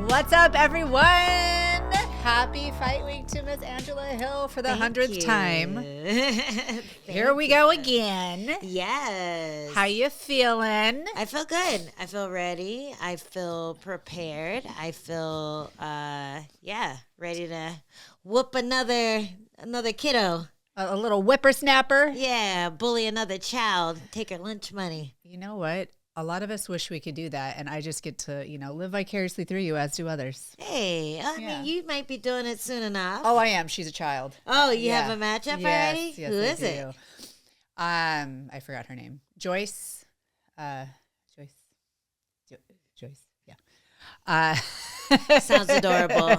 What's up, everyone? Happy Fight Week to Miss Angela Hill for the 100th time. Here we go again. Yes. How you feeling? I feel good. I feel ready. I feel prepared. I feel, ready to whoop another kiddo. A little whippersnapper? Yeah, bully another child. Take her lunch money. You know what? A lot of us wish we could do that, and I just get to, live vicariously through you, as do others. Hey, I mean, you might be doing it soon enough. Oh, I am. She's a child. Oh, you have a matchup already? Yes, Who is it? I forgot her name. Joyce. Joyce. Yeah. Sounds adorable.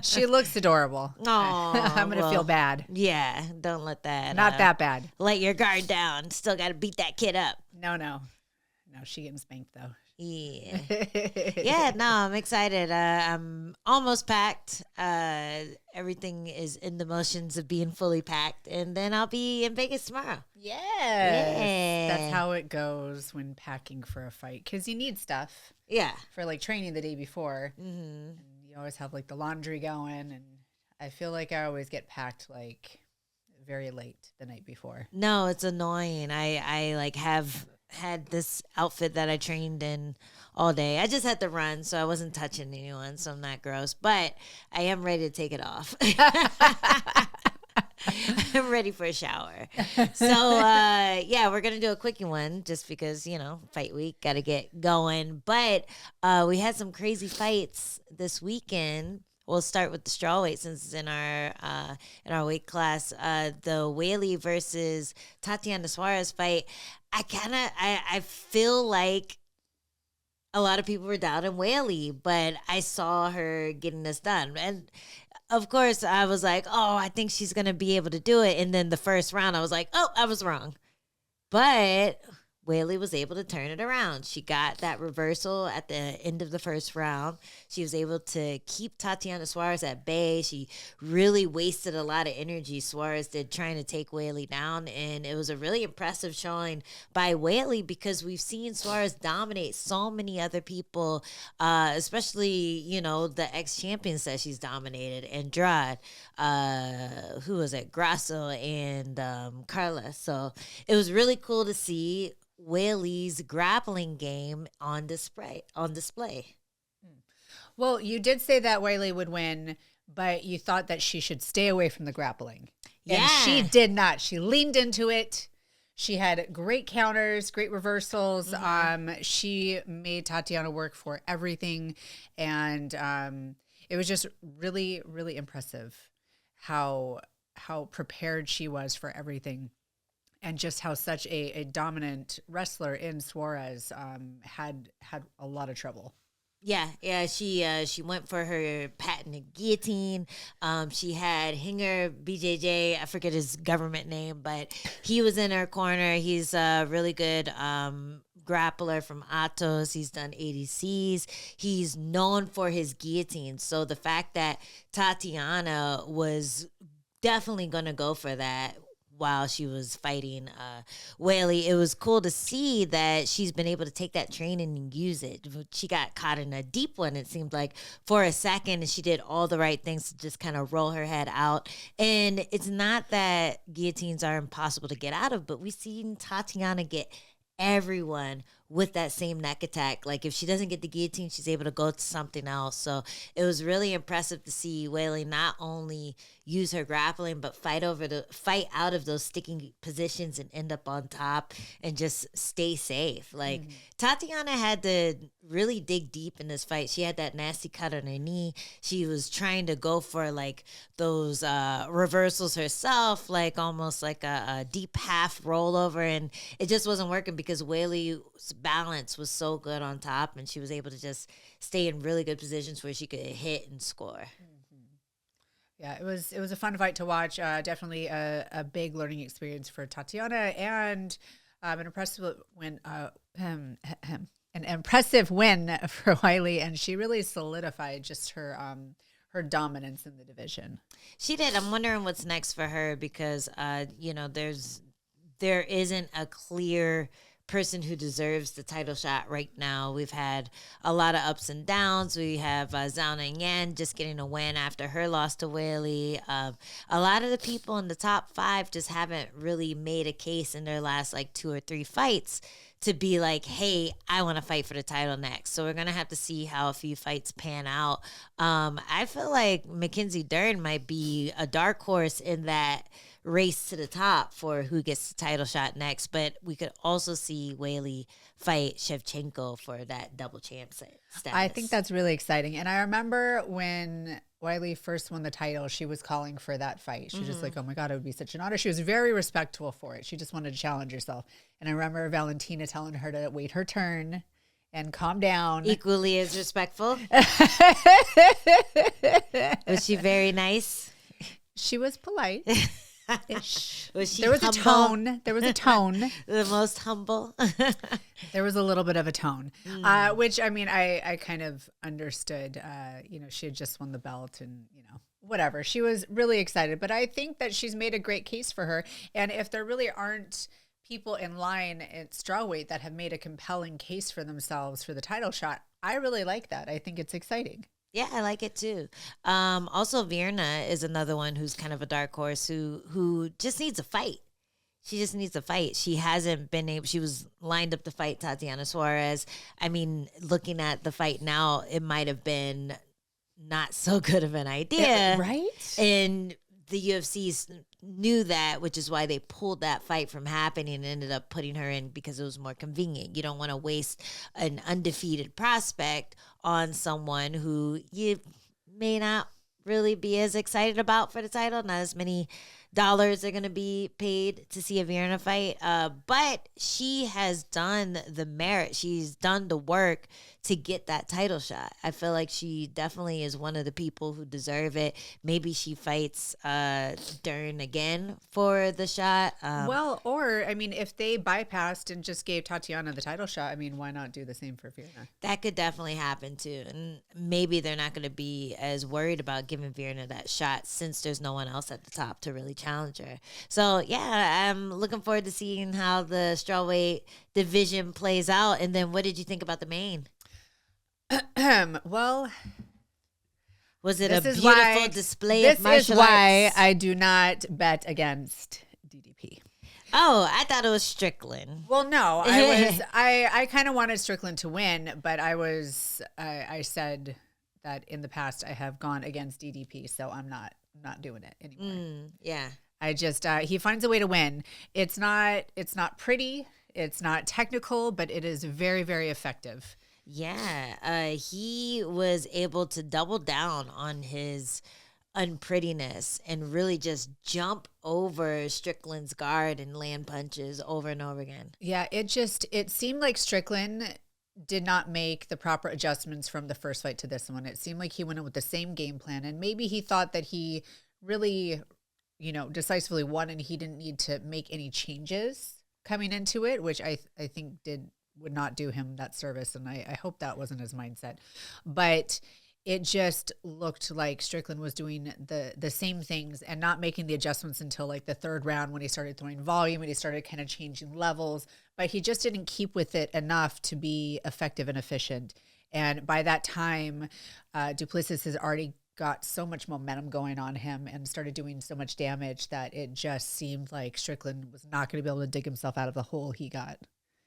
She looks adorable. Oh, I'm going to feel bad. Yeah, don't let that. Not that bad. Let your guard down. Still got to beat that kid up. No, she getting spanked though. Yeah. Yeah, no, I'm excited. I'm almost packed. Everything is in the motions of being fully packed. And then I'll be in Vegas tomorrow. Yes. Yeah. That's how it goes when packing for a fight. Because you need stuff. Yeah. For like training the day before. Mm-hmm. And you always have like the laundry going. And I feel like I always get packed like very late the night before. No, it's annoying. I like have had this outfit that I trained in all day. I just had to run, so I wasn't touching anyone, so I'm not gross. But I am ready to take it off. I'm ready for a shower. So, we're going to do a quickie one just because, fight week, got to get going. But we had some crazy fights this weekend. We'll start with the strawweight since it's in our weight class. The Weili versus Tatiana Suarez fight. I feel like a lot of people were doubting Weili, but I saw her getting this done. And of course, I was like, oh, I think she's going to be able to do it. And then the first round, I was like, oh, I was wrong. But Weili was able to turn it around. She got that reversal at the end of the first round. She was able to keep Tatiana Suarez at bay. She really wasted a lot of energy, Suarez did, trying to take Weili down. And it was a really impressive showing by Weili because we've seen Suarez dominate so many other people, especially, the ex-champions that she's dominated. Andrade, who was it? Grasso and Carla. So it was really cool to see Weili's grappling game on display. Well, you did say that Weili would win, but you thought that she should stay away from the grappling. Yeah. And she did not. She leaned into it. She had great counters, great reversals. Mm-hmm. She made Tatiana work for everything. And it was just really, really impressive how prepared she was for everything. And just how such a dominant wrestler in Suarez had a lot of trouble. Yeah. She went for her patented guillotine. She had Hinger BJJ. I forget his government name, but he was in her corner. He's a really good grappler from Atos. He's done ADCs. He's known for his guillotine. So the fact that Tatiana was definitely going to go for that while she was fighting Weili, it was cool to see that she's been able to take that training and use it. She got caught in a deep one, it seemed like, for a second, and she did all the right things to just kind of roll her head out. And it's not that guillotines are impossible to get out of, but we've seen Tatiana get everyone with that same neck attack. Like, if she doesn't get the guillotine, she's able to go to something else. So it was really impressive to see Weili not only use her grappling, but fight out of those sticking positions and end up on top and just stay safe. Like, Tatiana had to really dig deep in this fight. She had that nasty cut on her knee. She was trying to go for like those reversals herself, like almost like a deep half rollover, and it just wasn't working because Weili's balance was so good on top, and she was able to just stay in really good positions where she could hit and score. Yeah, it was a fun fight to watch. Definitely a big learning experience for Tatiana, and an impressive win. An impressive win for Weili, and she really solidified just her dominance in the division. She did. I'm wondering what's next for her because there isn't a clear person who deserves the title shot right now. We've had a lot of ups and downs. We have Zhang just getting a win after her loss to Weili. A lot of the people in the top 5 just haven't really made a case in their last like 2 or 3 fights to be like, hey, I want to fight for the title next. So we're going to have to see how a few fights pan out. I feel like Mackenzie Dern might be a dark horse in that race to the top for who gets the title shot next. But we could also see Weili fight Shevchenko for that double champ status. I think that's really exciting. And I remember when Weili first won the title, she was calling for that fight. She was just like, oh my God, it would be such an honor. She was very respectful for it. She just wanted to challenge herself. And I remember Valentina telling her to wait her turn and calm down. Equally as respectful. Was she very nice? She was polite. Was she there was humble? a tone. There was a tone. The most humble. There was a little bit of a tone, which I mean, I kind of understood. She had just won the belt, and whatever. She was really excited, but I think that she's made a great case for her. And if there really aren't people in line at strawweight that have made a compelling case for themselves for the title shot, I really like that. I think it's exciting. Yeah, I like it too. Also, Virna is another one who's kind of a dark horse who just needs a fight. She just needs a fight. She hasn't been able. She was lined up to fight Tatiana Suarez. I mean, looking at the fight now, it might have been not so good of an idea, right? And the UFC knew that, which is why they pulled that fight from happening and ended up putting her in because it was more convenient. You don't want to waste an undefeated prospect on someone who you may not really be as excited about for the title. Not as many dollars are going to be paid to see a Virna fight. But she has done the merit. She's done the work to get that title shot. I feel like she definitely is one of the people who deserve it. Maybe she fights Dern again for the shot. Or I mean, if they bypassed and just gave Tatiana the title shot, I mean, why not do the same for Virna? That could definitely happen too. And maybe they're not going to be as worried about giving Virna that shot since there's no one else at the top to really challenge her. So yeah, I'm looking forward to seeing how the strawweight division plays out. And then what did you think about the main? Well, was it a beautiful display of martial arts? This is why I do not bet against DDP. Oh, I thought it was Strickland. Well, no, I kind of wanted Strickland to win, but I said that in the past I have gone against DDP, so I'm not doing it anymore. Yeah. I just he finds a way to win. It's not pretty, it's not technical, but it is very, very effective. Yeah, he was able to double down on his unprettiness and really just jump over Strickland's guard and land punches over and over again. Yeah, it seemed like Strickland did not make the proper adjustments from the first fight to this one. It seemed like he went in with the same game plan, and maybe he thought that he really, decisively won and he didn't need to make any changes coming into it, which I think would not do him that service, and I hope that wasn't his mindset. But it just looked like Strickland was doing the same things and not making the adjustments until like the third round when he started throwing volume and he started kind of changing levels. But he just didn't keep with it enough to be effective and efficient. And by that time, Duplessis has already got so much momentum going on him and started doing so much damage that it just seemed like Strickland was not going to be able to dig himself out of the hole he got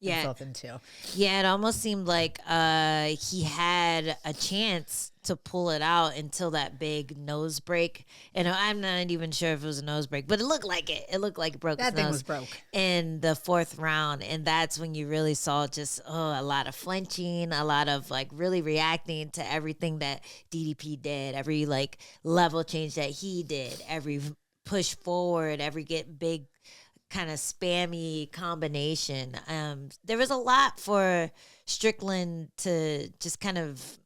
himself into. Yeah, it almost seemed like he had a chance to pull it out until that big nose break. And I'm not even sure if it was a nose break, but it looked like it. It looked like it broke his nose. That thing was broke. In the fourth round. And that's when you really saw just a lot of flinching, a lot of like really reacting to everything that DDP did, every like level change that he did, every push forward, every get big kind of spammy combination. There was a lot for Strickland to just kind of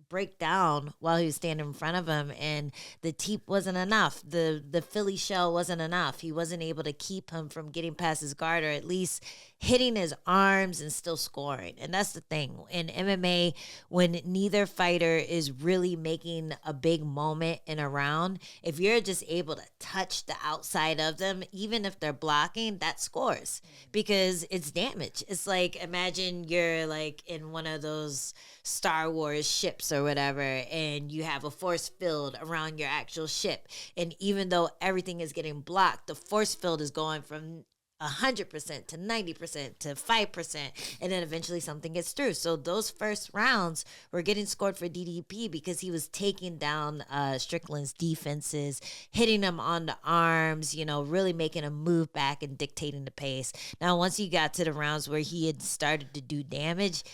break down while he was standing in front of him, and the teep wasn't enough. The Philly shell wasn't enough. He wasn't able to keep him from getting past his guard, or at least hitting his arms and still scoring. And that's the thing. In MMA, when neither fighter is really making a big moment in a round, if you're just able to touch the outside of them, even if they're blocking, that scores because it's damage. It's like, imagine you're like in one of those Star Wars ships or whatever, and you have a force field around your actual ship. And even though everything is getting blocked, the force field is going from 100% to 90% to 5%, and then eventually something gets through. So those first rounds were getting scored for DDP because he was taking down Strickland's defenses, hitting him on the arms, really making him move back and dictating the pace. Now, once you got to the rounds where he had started to do damage,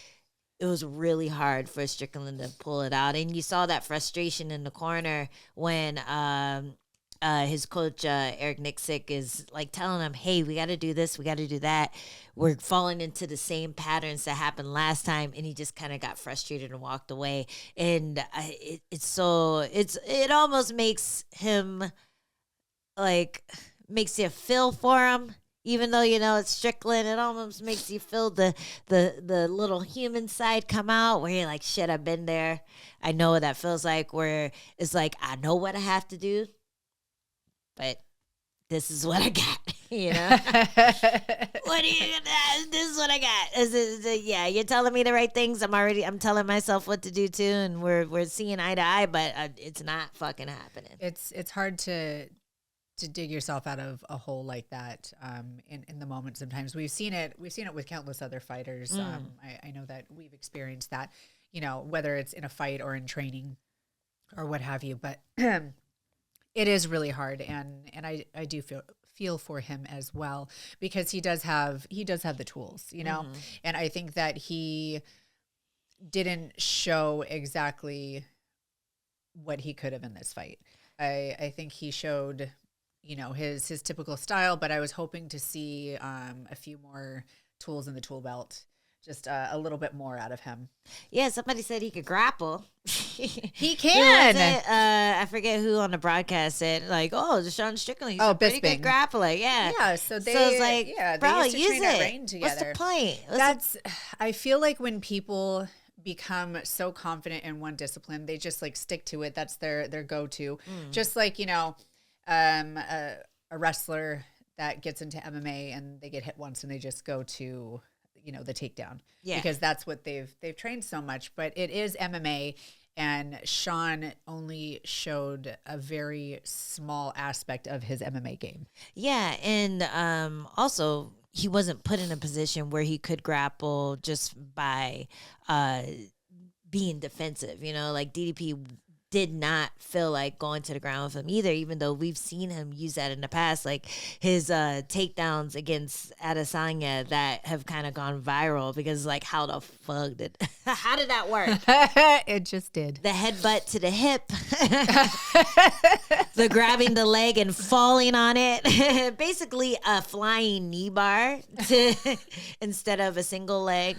it was really hard for Strickland to pull it out. And you saw that frustration in the corner when his coach, Eric Nixick, is like telling him, hey, we got to do this, we got to do that. We're falling into the same patterns that happened last time. And he just kind of got frustrated and walked away. And it almost makes him makes you feel for him. Even though, it's Strickland, it almost makes you feel the little human side come out where you're like, shit, I've been there. I know what that feels like, where it's like, I know what I have to do, but this is what I got, What are you gonna, this is what I got. Yeah, you're telling me the right things. I'm telling myself what to do too, and we're seeing eye to eye, but it's not fucking happening. It's hard to dig yourself out of a hole like that in the moment. Sometimes we've seen it with countless other fighters. I know that we've experienced that, whether it's in a fight or in training or what have you, but it is really hard. And I do feel for him as well, because he does have the tools, and I think that he didn't show exactly what he could have in this fight. I think he showed his typical style, but I was hoping to see a few more tools in the tool belt, just a little bit more out of him. Yeah, somebody said he could grapple. He can. I forget who on the broadcast said, Sean Strickland, he's a pretty good grappler. Yeah. Yeah, so it's like, bro, they used to use train at Rain together. What's the point? I feel like when people become so confident in one discipline, they just stick to it. That's their go-to. Just like, a wrestler that gets into MMA and they get hit once and they just go to, the takedown, because that's what they've trained so much. But it is MMA, and Sean only showed a very small aspect of his MMA game. Yeah, and also he wasn't put in a position where he could grapple just by being defensive. Like DDP did not feel like going to the ground with him either, even though we've seen him use that in the past, like his takedowns against Adesanya that have kind of gone viral, because how the fuck how did that work? It just did. The headbutt to the hip, the grabbing the leg and falling on it, basically a flying knee bar instead of a single leg.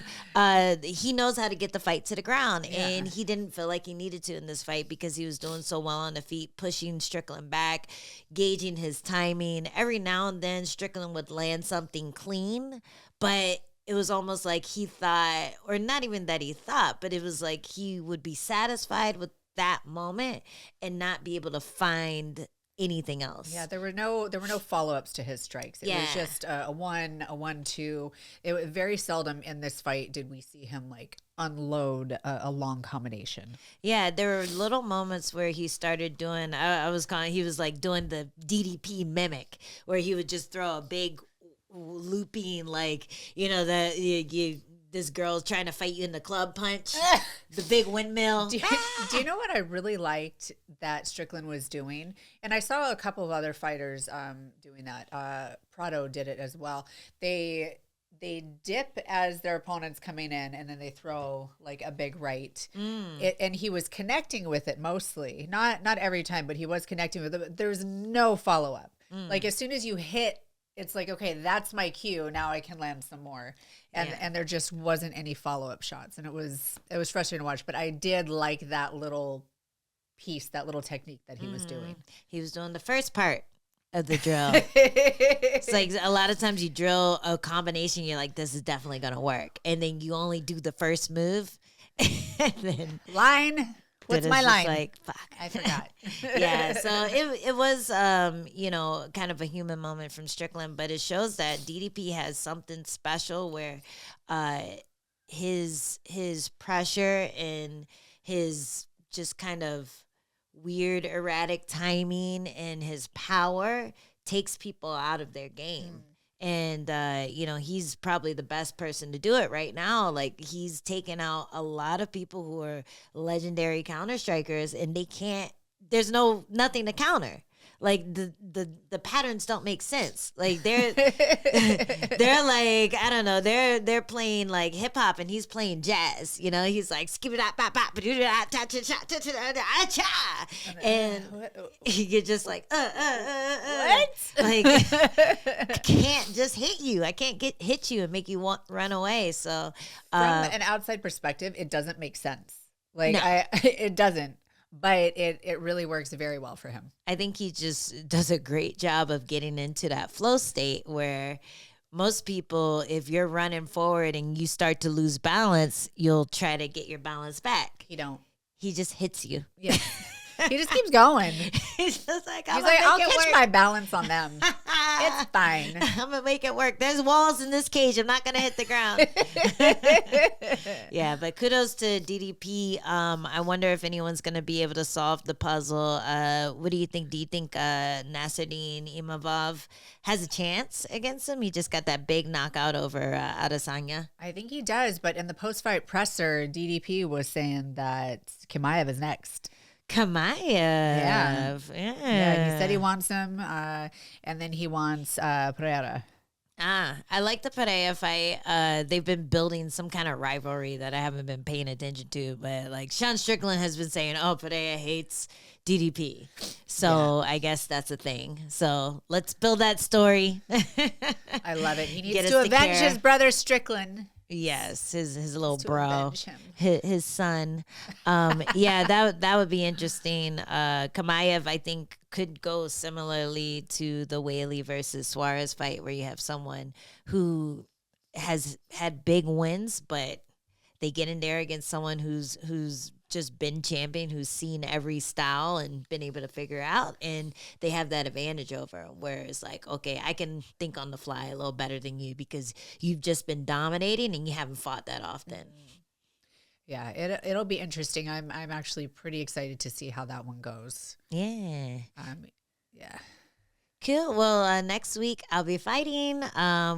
He knows how to get the fight to the ground, and he didn't feel like he needed to in this fight because he was doing so well on the feet, pushing Strickland back, gauging his timing. Every now and then Strickland would land something clean, but it was almost like he thought, or not even that he thought, but it was like he would be satisfied with that moment and not be able to find anything else. Yeah, there were no follow-ups to his strikes. It was just a 1-2. It was very seldom in this fight did we see him unload a long combination. Yeah, there were little moments where he started doing, he was doing the DDP mimic, where he would just throw a big looping, this girl's trying to fight you in the club punch, the big windmill. Do you know what I really liked that Strickland was doing? And I saw a couple of other fighters doing that. Prado did it as well. They dip as their opponent's coming in, and then they throw a big right. And he was connecting with it mostly. Not every time, but he was connecting with it. There's no follow-up. As soon as you hit, it's okay, that's my cue. Now I can land some more. And there just wasn't any follow-up shots. And it was frustrating to watch, but I did like that little piece, that little technique that he was doing. He was doing the first part. of the drill. It's like a lot of times you drill a combination, you're like, this is definitely going to work. And then you only do the first move. And then line. What's my line? Like, fuck. I forgot. Yeah, so it was, kind of a human moment from Strickland, but it shows that DDP has something special where his pressure and his just kind of weird, erratic timing and his power takes people out of their game. And, he's probably the best person to do it right now. Like, he's taken out a lot of people who are legendary counter strikers, and there's nothing to counter. Like, the patterns don't make sense. Like, they're like, I don't know, they're playing like hip hop and he's playing jazz. He's like skip it out, and you're just like what? Like, I can't just hit you. I can't hit you and make you run away. So from an outside perspective, it doesn't make sense. Like, no. It doesn't. But it really works very well for him. I think he just does a great job of getting into that flow state where most people, if you're running forward and you start to lose balance, you'll try to get your balance back. He don't. He just hits you. Yeah. He just keeps going. He's just like, I'll catch my balance on them. It's fine. I'm going to make it work. There's walls in this cage. I'm not going to hit the ground. Yeah, but kudos to DDP. I wonder if anyone's going to be able to solve the puzzle. What do you think? Do you think Nasruddin Imavov has a chance against him? He just got that big knockout over Adesanya. I think he does, but in the post-fight presser, DDP was saying that Chimaev is next. Chimaev. Yeah, he said he wants him, and then he wants Pereira. I like the Pereira fight. They've been building some kind of rivalry that I haven't been paying attention to, but like Sean Strickland has been saying, oh, Pereira hates DDP. So I guess that's a thing. So let's build that story. I love it. He needs to avenge his brother Strickland. Yes, his little bro, his son. That would be interesting. Chimaev, I think, could go similarly to the Weili versus Suarez fight, where you have someone who has had big wins, but they get in there against someone who's just been champion, who's seen every style and been able to figure out, and they have that advantage over him, where it's like, okay, I can think on the fly a little better than you because you've just been dominating and you haven't fought that often. Yeah, it'll be interesting. I'm actually pretty excited to see how that one goes. Yeah. Yeah. Cool. Well, next week I'll be fighting.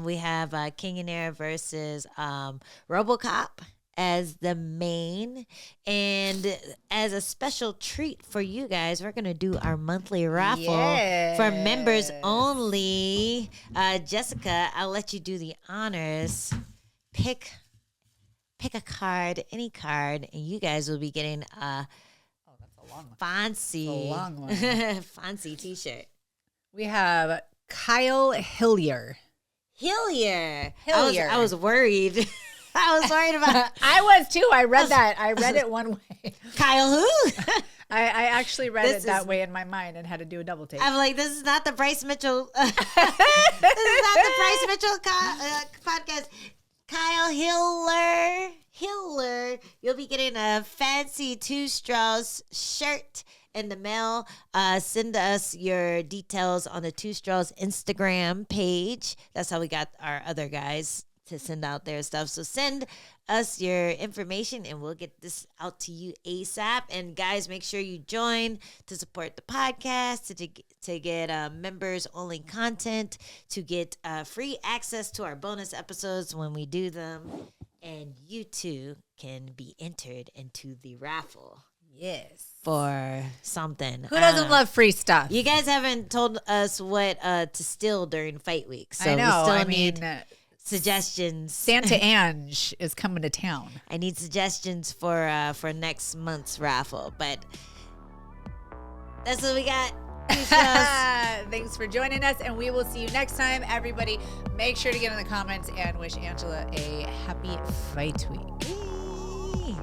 We have King and Air versus RoboCop as the main, and as a special treat for you guys, we're gonna do our monthly raffle for members only. Jessica, I'll let you do the honors. Pick a card, any card, and you guys will be getting a fancy fancy t-shirt. We have Kyle Hillier. I was worried. I was worried about. I was too. I read that. I read it one way. Kyle who? I actually read it that way in my mind and had to do a double take. I'm like, this is not the Bryce Mitchell. This is not the Bryce Mitchell podcast. Kyle Hiller, you'll be getting a fancy 2 Straws shirt in the mail. Send us your details on the 2 Straws Instagram page. That's how we got our other guys to send out their stuff. So send us your information and we'll get this out to you ASAP. And guys, make sure you join to support the podcast, to get members only content, to get free access to our bonus episodes when we do them. And you too can be entered into the raffle. Yes. For something. Who doesn't love free stuff? You guys haven't told us what to steal during fight week. So I know. We still need suggestions. Santa Ange is coming to town. I need suggestions for next month's raffle, but that's what we got. Thanks for joining us, and we will see you next time. Everybody, make sure to get in the comments and wish Angela a happy fight week. Yay.